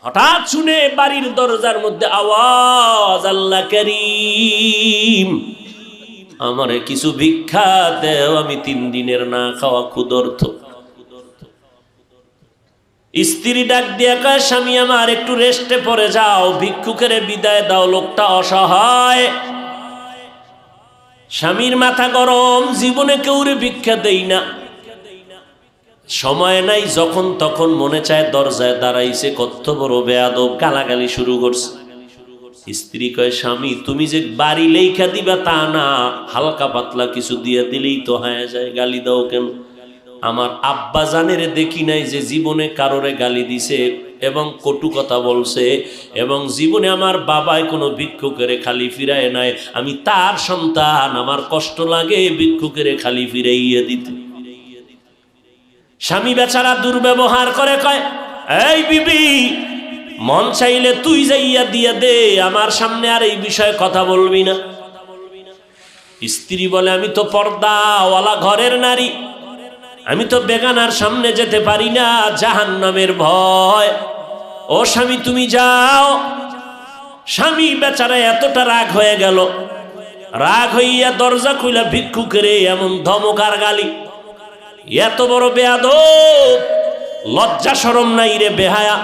হঠাৎ শুনে বাড়ির দরজার মধ্যে আওয়াজ, আল্লাহ করিম, আমারে কিছু ভিক্ষা দেও, আমি 3 দিনের না খাওয়া ক্ষুধার্ত। স্ত্রী ডাক দিয়া কয়, স্বামী আমার একটু রেস্টে পড়ে যাও, ভিক্ষুকের বিদায় দাও, লোকটা অসহায়। স্বামীর মাথা গরম, জীবনে কেউরে ভিক্ষা দেই না, সময় নাই, যখন তখন মনে চায় দরজায় দাঁড়াইছে, কত বড় বেয়াদব, গালাগালি শুরু করছে। স্ত্রী কয়, স্বামী তুমি যে বাড়ি লেখা দিবা তা না, হালকা পাতলা কিছু দিয়ে দিলেই তো হয়ে যায়, গালি দাও কেন? আমার আব্বা জানের দেখি নাই যে জীবনে কারোরে গালি দিছে এবং কটু কথা বলছে, এবং জীবনে আমার বাবাই কোনো ভিক্ষুকেরে খালি ফিরায় নাই। আমি তার সন্তান, আমার কষ্ট লাগে ভিক্ষুকেরে খালি ফিরাইয়া দিতে। স্বামী বেচারা দুর্ব্যবহার করে, কয়, এই বিবি, মন চাইলে তুই যাইয়া দিয়া দে, আমার সামনে আর এই বিষয়ে কথা বলবি না। স্ত্রী বলে, আমি তো পর্দাওয়ালা ঘরের নারী, আমি তো বেগানার সামনে যেতে পারি না, জাহান্নামের ভয়। ও স্বামী তুমি যাও। স্বামী বেচারা এতটা রাগ হয়ে গেল, রাগ হইয়া দরজা খুইলা ভিক্ষুকের এমন ধমকার গালি, এত বড় বেয়াদব, লজ্জা শরম নাই রে বেহায়া,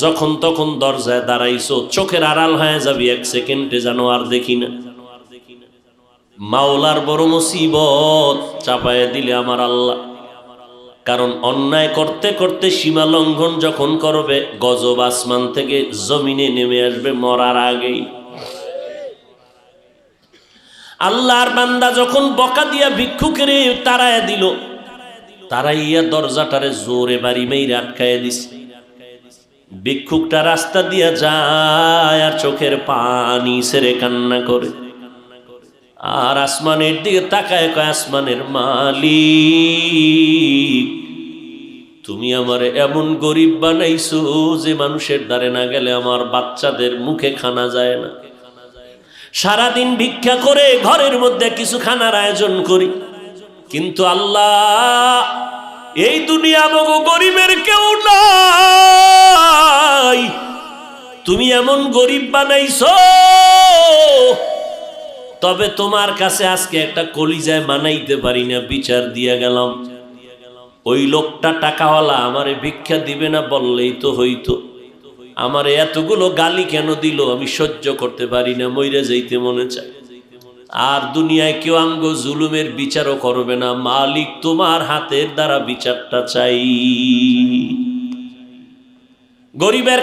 যখন তখন দরজায় দাঁড়াইছো, চোখের আড়াল হয়ে যাবি 1 সেকেন্ডে যেন আর দেখি না। মাওলার বড় মুসিবত চাপায় দিলে আমার আল্লাহ। কারণ অন্যায় করতে করতে সীমা লঙ্ঘন যখন করবে, গজব আসমান থেকে জমিনে নেমে আসবে মরার আগেই। আল্লাহর বান্দা যখন বকা দিয়া ভিক্ষুকের তাড়ায় দিল, তারাইয়া দরজাটারে জোরে বাড়ি মেরে আটকায় দিছে। ভিক্ষুকটা রাস্তা দিয়া যায় আর চোখের পানি ছেড়ে কান্না করে, আর আসমানের দিকে তাকায়, কয়, আসমানের মালিক, তুমি আমার এমন গরিব বানাইছো যে মানুষের দ্বারে না গেলে আমার বাচ্চাদের মুখে খানা যায় না। সারাদিন ভিক্ষা করে ঘরের মধ্যে কিছু খানার আয়োজন করি, কিন্তু আল্লাহ, এই দুনিয়া মগো গরিবের কেউ নাই, তুমি এমন গরিব বানাইছো, তবে তোমার কাছে আজকে একটা কলিজায় মানাইতে পারি না, বিচার দিয়া গেলাম। ওই লোকটা টাকাওয়ালা আমারে ভিক্ষা দিবে না বললেই তো হইতো, আমারে এতগুলো গালি কেন দিল আমি সহ্য করতে পারি না, মইরা যাইতে মনে চায়। আর দুনিয়ায় কেউ আমগো জুলুমের বিচারও করবে না, মালিক তোমার হাতের দ্বারা বিচারটা চাই। গরিবের